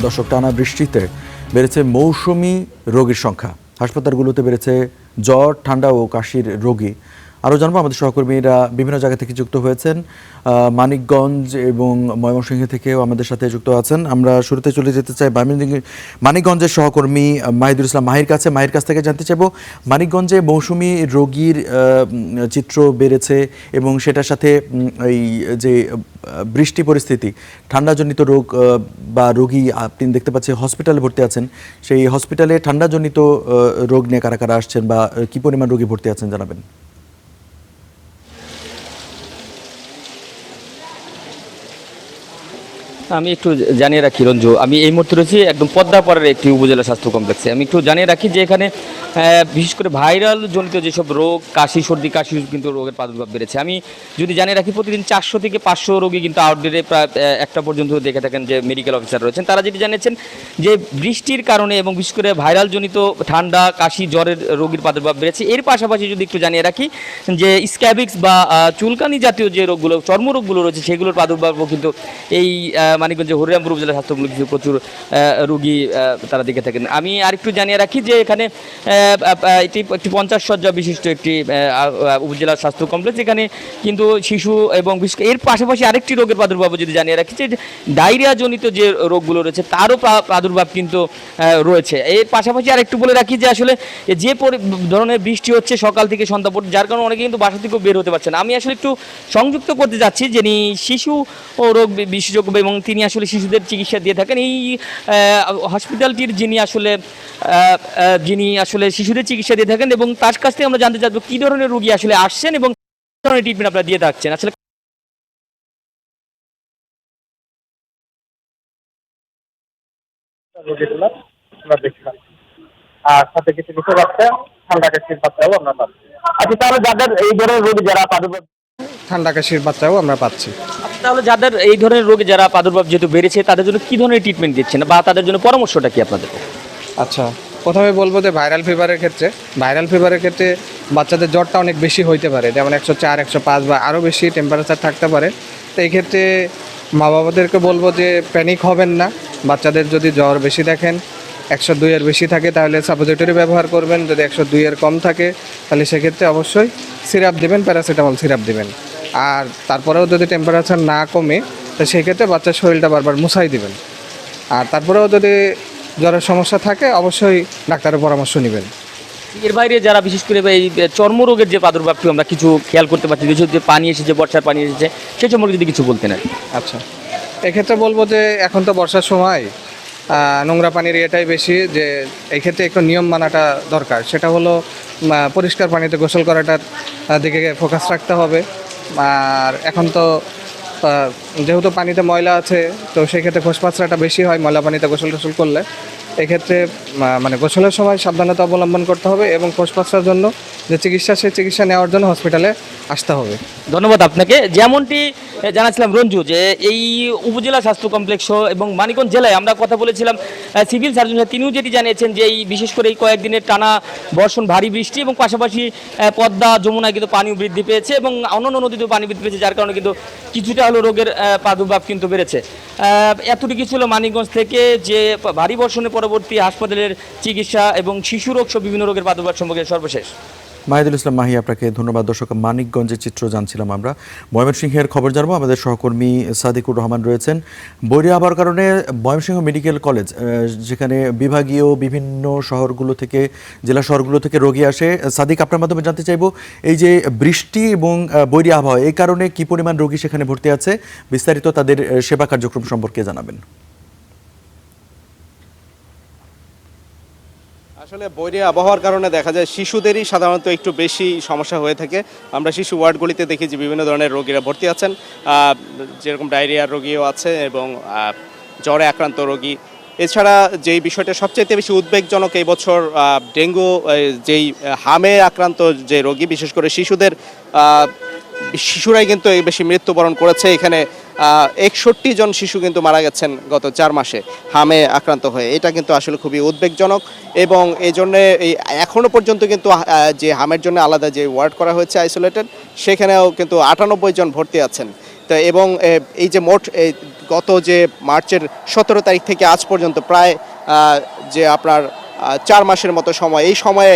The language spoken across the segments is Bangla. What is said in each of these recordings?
দর্শক, টানা বৃষ্টিতে বেড়েছে মৌসুমি রোগীর সংখ্যা। হাসপাতালগুলোতে বেড়েছে জ্বর, ঠান্ডা ও কাশির রোগী। আরও জানবো, আমাদের সহকর্মীরা বিভিন্ন জায়গা থেকে যুক্ত হয়েছেন। মানিকগঞ্জ এবং ময়মনসিংহ থেকেও আমাদের সাথে যুক্ত আছেন। আমরা শুরুতে চলে যেতে চাই মানিকগঞ্জের সহকর্মী মাহিদুল ইসলাম মাহির কাছ থেকে জানতে চাইব, মানিকগঞ্জে মৌসুমি রোগীর চিত্র বেড়েছে এবং সেটার সাথে এই যে বৃষ্টি পরিস্থিতি, ঠান্ডাজনিত রোগ বা রোগী আপনি দেখতে পাচ্ছেন হসপিটালে ভর্তি আছেন, সেই হসপিটালে ঠান্ডাজনিত রোগ নিয়ে কারা কারা আসছেন বা কি পরিমাণ রোগী ভর্তি আছেন জানাবেন। আমি একটু জানিয়ে রাখি রঞ্জু, আমি এই মুহূর্তে রয়েছি একদম পদ্মাপাড়ের একটি উপজেলা স্বাস্থ্য কমপ্লেক্সে। আমি একটু জানিয়ে রাখি যে এখানে বিশেষ করে ভাইরাল জনিত যেসব রোগ, কাশি, সর্দি কাশি কিন্তু রোগের প্রাদুর্ভাব বেড়েছে। আমি যদি জানিয়ে রাখি, প্রতিদিন 400 থেকে 500 রোগী কিন্তু আউটডোরে প্রায় একটা পর্যন্ত দেখে থাকেন যে মেডিকেল অফিসার রয়েছেন। তারা যেটি জানিয়েছেন যে বৃষ্টির কারণে এবং বিশেষ করে ভাইরাল জনিত ঠান্ডা, কাশি, জ্বরের রোগীর প্রাদুর্ভাব বেড়েছে। এর পাশাপাশি যদি একটু জানিয়ে রাখি যে স্ক্যাবিক্স বা চুলকানি জাতীয় যে রোগগুলো, চর্মরোগগুলো রয়েছে, সেগুলোর প্রাদুর্ভাবও কিন্তু এই মানিকগঞ্জে হরিরামপুর উপজেলা স্বাস্থ্যগুলো কিছু প্রচুর রোগী তারা দেখে থাকেন। আমি আরেকটু জানিয়ে রাখি যে এখানে এটি একটি 50 শয্যা বিশিষ্ট একটি উপজেলা স্বাস্থ্য কমপ্লেক্স। এখানে কিন্তু শিশু এবং এর পাশাপাশি আরেকটি রোগের প্রাদুর্ভাব যদি জানিয়ে রাখি যে ডায়রিয়া জনিত যে রোগগুলো রয়েছে তারও প্রাদুর্ভাব কিন্তু রয়েছে। এর পাশাপাশি আরেকটু বলে রাখি যে আসলে যে ধরনের বৃষ্টি হচ্ছে সকাল থেকে সন্ধ্যা পর্যন্ত, যার কারণে অনেকে কিন্তু বাসা থেকেও বের হতে পারছে না। আমি আসলে একটু সংযুক্ত করতে যাচ্ছি যিনি শিশু ও রোগ বিশেষজ্ঞ এবং তিনি আসলে শিশুদের চিকিৎসা দিয়ে থাকেন এই হসপিটালটির, যিনি আসলে শিশুদের চিকিৎসা দিয়ে থাকেন, এবং তার কাছ থেকে আমরা জানতে চাইবো কী ধরনের রোগী আসলে আসছেন এবং কী ধরনের ট্রিটমেন্ট আপনারা দিয়ে থাকছেন। আসলে আর সাথে কিছু কিছু বাচ্চা ঠান্ডা কাশির বাচ্চাও আমরা পাচ্ছি। আচ্ছা, তাহলে যাদের এই ধরনের রোগী যারা প্রাদুর্ভাব, ঠান্ডা কাশির বাচ্চাও আমরা পাচ্ছি। তাহলে যাদের এই ধরনের রোগে যারা প্রাদুর্ভাব যেহেতু বেড়েছে, তাদের জন্য কী ধরনের ট্রিটমেন্ট দিচ্ছেন বা তাদের জন্য পরামর্শটা কি আপনাদের? আচ্ছা, প্রথমে বলবো যে ভাইরাল ফিভারের ক্ষেত্রে বাচ্চাদের জ্বরটা অনেক বেশি হইতে পারে, যেমন 104, 105 বা আরও বেশি টেম্পারেচার থাকতে পারে। তো এই ক্ষেত্রে মা বাবাদেরকে বলবো যে প্যানিক হবেন না। বাচ্চাদের যদি জ্বর বেশি দেখেন, 102 এর বেশি থাকে, তাহলে সাপোজিটরি ব্যবহার করবেন। যদি 102 এর কম থাকে তাহলে সেক্ষেত্রে অবশ্যই সিরাপ দেবেন, প্যারাসিটামল সিরাপ দেবেন। আর তারপরেও যদি টেম্পারেচার না কমে, তো সেক্ষেত্রে বাচ্চার শরীরটা বারবার মুছাই দিবেন। আর তারপরেও যদি জ্বরের সমস্যা থাকে অবশ্যই ডাক্তারের পরামর্শ নেবেন। এর বাইরে যারা বিশেষ করে এই চর্মরোগের যে প্রাদুর্ভাবটি আমরা কিছু খেয়াল করতে পারছি, বিশেষ যে পানি এসেছে, বর্ষার পানি এসেছে, সেই সম্পর্কে যদি কিছু বলতেন। আচ্ছা, এক্ষেত্রে বলবো যে এখন তো বর্ষার সময় নোংরা পানির ইয়েটাই বেশি, যে এই ক্ষেত্রে একটু নিয়ম মানাটা দরকার। সেটা হলো পরিষ্কার পানিতে গোসল করাটার দিকে ফোকাস রাখতে হবে। আর এখন তো যেহেতু পানিতে ময়লা আছে, তো সেই ক্ষেত্রে খোসপাঁচড়াটা বেশি হয় ময়লা পানিতে গোসল করলে। এক্ষেত্রে মানে গোসলের সময় সাবধানতা অবলম্বন করতে হবে এবং খোসপাঁচড়ার জন্য যে চিকিৎসা, সেই চিকিৎসা নেওয়ার জন্য হসপিটালে আসতে হবে। ধন্যবাদ আপনাকে। যেমনটি জানাচ্ছিলাম রঞ্জু, যে এই উপজেলা স্বাস্থ্য কমপ্লেক্স এবং মানিকগঞ্জ জেলায় আমরা কথা বলেছিলাম সিভিল সার্জন, তিনিও যেটি জানিয়েছেন যে এই বিশেষ করে এই কয়েকদিনের টানা বর্ষণ, ভারী বৃষ্টি এবং পাশাপাশি পদ্মা, যমুনায় কিন্তু পানিও বৃদ্ধি পেয়েছে এবং অন্যান্য নদীতেও পানি বৃদ্ধি পেয়েছে, যার কারণে কিন্তু কিছুটা হলো রোগের প্রাদুর্ভাব কিন্তু বেড়েছে। এতটুকু ছিল মানিকগঞ্জ থেকে, যে ভারী বর্ষণের পরবর্তী হাসপাতালের চিকিৎসা এবং শিশু রোগ সহ বিভিন্ন রোগের প্রাদুর্ভাব সম্পর্কে সর্বশেষ। মাহিদুল ইসলাম মাহি, আপনাকে ধন্যবাদ। দর্শক, মানিকগঞ্জের চিত্র জানছিলাম আমরা। ময়মনসিংহের খবর জানবো, আমাদের সহকর্মী সাদিকুর রহমান রয়েছেন। বৈরী আবহাওয়ার কারণে ময়মনসিংহ মেডিকেল কলেজ, যেখানে বিভাগীয় বিভিন্ন শহরগুলো থেকে, জেলা শহরগুলো থেকে রোগী আসে। সাদিক, আপনার মাধ্যমে জানতে চাইবো, এই যে বৃষ্টি এবং বৈরী আবহাওয়া, এই কারণে কি পরিমাণ রোগী সেখানে ভর্তি আছে, বিস্তারিত তাদের সেবা কার্যক্রম সম্পর্কে জানাবেন। আসলে বৈরী আবহাওয়ার কারণে দেখা যায় শিশুদেরই সাধারণত একটু বেশি সমস্যা হয়ে থাকে। আমরা শিশু ওয়ার্ডগুলিতে দেখি যে বিভিন্ন ধরনের রোগীরা ভর্তি আছেন, যেরকম ডায়রিয়ার রোগীও আছে এবং জ্বরে আক্রান্ত রোগী। এছাড়া যেই বিষয়টা সবচাইতে বেশি উদ্বেগজনক এই বছর, ডেঙ্গু, যেই হামে আক্রান্ত যে রোগী, বিশেষ করে শিশুরাই কিন্তু এই বেশি মৃত্যুবরণ করেছে। এখানে 61 জন শিশু কিন্তু মারা গেছেন গত 4 মাসে হামে আক্রান্ত হয়ে। এটা কিন্তু আসলে খুবই উদ্বেগজনক এবং এই জন্যে এখনও পর্যন্ত কিন্তু যে হামের জন্য আলাদা যে ওয়ার্ড করা হয়েছে আইসোলেটেড, সেখানেও কিন্তু 98 জন ভর্তি আছেন। তো এবং এই যে মোট গত যে মার্চের 17 তারিখ থেকে আজ পর্যন্ত প্রায় যে আপনার 4 মাসের মতো সময়, এই সময়ে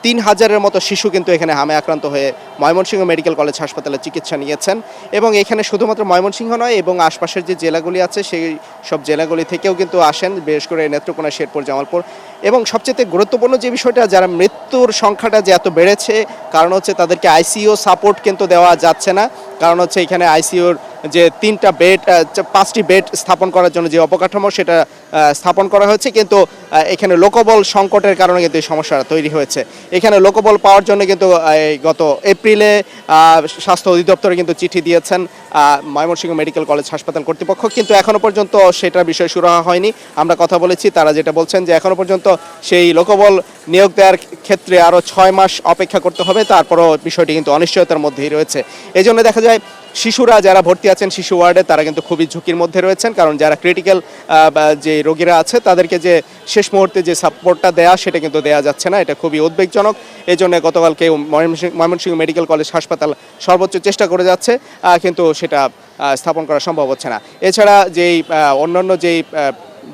3000-এর মতো শিশু কিন্তু এখানে হামে আক্রান্ত হয়ে ময়মনসিংহ মেডিকেল কলেজ হাসপাতালে চিকিৎসা নিয়েছেন। এবং এখানে শুধুমাত্র ময়মনসিংহ নয়, এবং আশপাশের যে জেলাগুলি আছে সেই সব জেলাগুলি থেকেও কিন্তু আসেন, বিশেষ করে নেত্রকোনা, শেরপুর, জামালপুর। এবং সবচেয়ে গুরুত্বপূর্ণ যে বিষয়টা, যারা মৃত্যুর সংখ্যাটা যে এত বেড়েছে, কারণ হচ্ছে তাদেরকে আইসিইউ সাপোর্ট কিন্তু দেওয়া যাচ্ছে না। কারণ হচ্ছে এখানে আইসিইউর যে 5টি বেড স্থাপন করার জন্য যে অবকাঠামো সেটা স্থাপন করা হয়েছে, কিন্তু এখানে লোকবল সংকটের কারণে কিন্তু এই সমস্যাটা তৈরি হয়েছে। এখানে লোকবল পাওয়ার জন্য কিন্তু গত এপ্রিলে স্বাস্থ্য অধিদপ্তরে কিন্তু চিঠি দিয়েছেন ময়মনসিংহ মেডিকেল কলেজ হাসপাতাল কর্তৃপক্ষ, কিন্তু এখনও পর্যন্ত সেটার বিষয় সুরাহা হয়নি। আমরা কথা বলেছি, তারা যেটা বলছেন যে এখনও পর্যন্ত সেই লোকবল নিয়োগ দেওয়ার ক্ষেত্রে আরও 6 মাস অপেক্ষা করতে হবে, তারপরও বিষয়টি কিন্তু অনিশ্চয়তার মধ্যেই রয়েছে। এই জন্য দেখা যায় শিশুরা যারা ভর্তি আছেন শিশু ওয়ার্ডে, তারা কিন্তু খুবই ঝুঁকির মধ্যে রয়েছেন, কারণ যারা ক্রিটিক্যাল যে রোগীরা আছে তাদেরকে যে শেষ মুহূর্তে যে সাপোর্টটা দেয়া সেটা কিন্তু দেওয়া যাচ্ছে না। এটা খুবই উদ্বেগজনক। এই জন্য গতকালকে ময়মনসিংহ মেডিকেল কলেজ হাসপাতাল সর্বোচ্চ চেষ্টা করে যাচ্ছে, কিন্তু সেটা স্থাপন করা সম্ভব হচ্ছে না। এছাড়া যেই অন্যান্য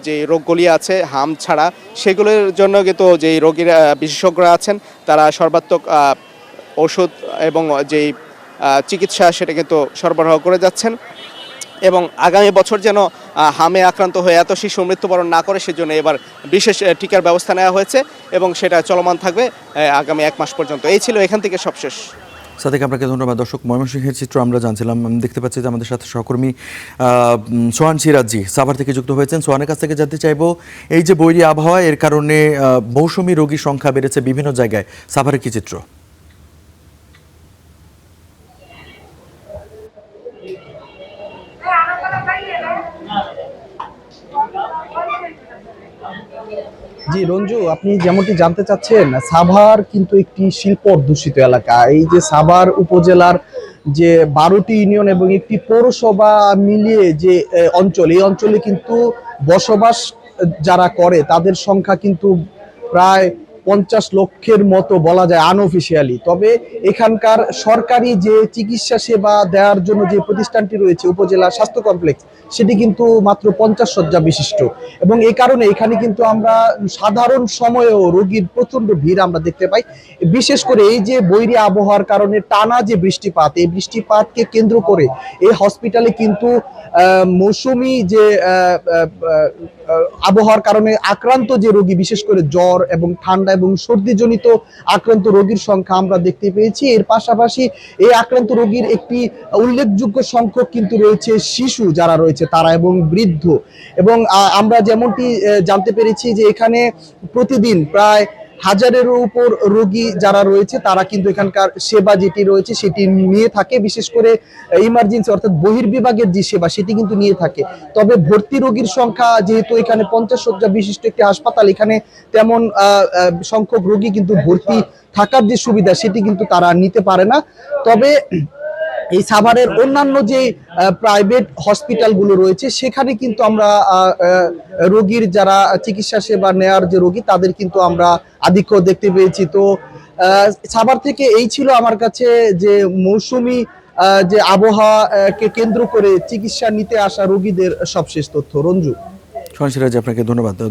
যে রোগগুলি আছে হাম ছাড়া, সেগুলোর জন্য কিন্তু যেই রোগীরা বিশেষজ্ঞরা আছেন তারা সর্বাত্মক ওষুধ এবং যেই চিকিৎসা সেটা কিন্তু সরবরাহ করে যাচ্ছেন। এবং আগামী বছর যেন হামে আক্রান্ত হয়ে এত শিশু মৃত্যুবরণ না করে, সেজন্য এবার বিশেষ টিকার ব্যবস্থা নেওয়া হয়েছে এবং সেটা চলমান থাকবে আগামী 1 মাস পর্যন্ত। এই ছিল এখান থেকে সবশেষ। সাদিক, আপনাকে ধন্যবাদ। দর্শক, ময়মনসিংহের চিত্র আমরা জানছিলাম। আমি দেখতে পাচ্ছি যে আমাদের সাথে সহকর্মী সোহান সিরাজি সাভার থেকে যুক্ত হয়েছেন। সোহানের কাছ থেকে জানতে চাইবো, এই যে বৈরী আবহাওয়া, এর কারণে মৌসুমী রোগীর সংখ্যা বেড়েছে বিভিন্ন জায়গায়, সাভারের কি চিত্র? জি রঞ্জু, আপনি যেমনটি জানতে চাচ্ছেন, সাভার কিন্তু একটি শিল্প অধ্যুষিত এলাকা। এই যে সাভার উপজেলার যে 12টি ইউনিয়ন এবং একটি পৌরসভা মিলিয়ে যে অঞ্চল, এই অঞ্চলে কিন্তু বসবাস যারা করে তাদের সংখ্যা কিন্তু প্রায় 50 লক্ষের মতো বলা যায় আনঅফিসিয়ালি। তবে এখানকার সরকারি যে চিকিৎসা সেবা দেওয়ার জন্য যে প্রতিষ্ঠানটি রয়েছে উপজেলা স্বাস্থ্য কমপ্লেক্স, সেটি কিন্তু মাত্র 50 শয্যা বিশিষ্ট। এবং এই কারণে এখানে কিন্তু আমরা সাধারণ সময়েও রোগীর প্রচন্ড ভিড় আমরা দেখতে পাই। বিশেষ করে এই যে বৈরী আবহাওয়ার কারণে টানা যে বৃষ্টিপাত, এই বৃষ্টিপাতকে কেন্দ্র করে এই হসপিটালে কিন্তু মৌসুমী যে আবহাওয়ার কারণে আক্রান্ত যে রোগী, বিশেষ করে জ্বর এবং ঠান্ডা এবং সর্দিজনিত আক্রান্ত রোগীর সংখ্যা আমরা দেখতে পেয়েছি। এর পাশাপাশি এই আক্রান্ত রোগীর একটি উল্লেখযোগ্য সংখ্যক কিন্তু রয়েছে শিশু যারা রয়েছে তারা, এবং বৃদ্ধ। এবং আমরা যেমনটি জানতে পেরেছি যে এখানে প্রতিদিন প্রায় 1000-এরও উপর রোগী যারা রয়েছে তারা কিন্তু এখানকার সেবা যেটি রয়েছে সেটি নিয়ে থাকে। বিশেষ করে ইমার্জেন্সি অর্থাৎ বহির্বিভাগের যে সেবা সেটি কিন্তু নিয়ে থাকে। তবে ভর্তি রোগীর সংখ্যা, যেহেতু এখানে 50 শয্যা বিশিষ্ট একটি হাসপাতাল, এখানে তেমন সংখ্যক রোগী কিন্তু ভর্তি থাকার যে সুবিধা সেটি কিন্তু তারা নিতে পারে না। তবে এই সাভারের অন্যান্য যে প্রাইভেট হসপিটালগুলো রয়েছে সেখানে কিন্তু আমরা রোগীর যারা চিকিৎসা সেবা নেওয়ার যে রোগী তাদের কিন্তু আমরা আধিক্য দেখতে পেয়েছি। তো সাভার থেকে এই ছিল আমার কাছে যে মৌসুমী যে আবহাওয়াকে কেন্দ্র করে চিকিৎসা নিতে আসা রোগীদের সবশেষ তথ্য। রঞ্জু, সোহান সিরাজি, আপনাকে ধন্যবাদ।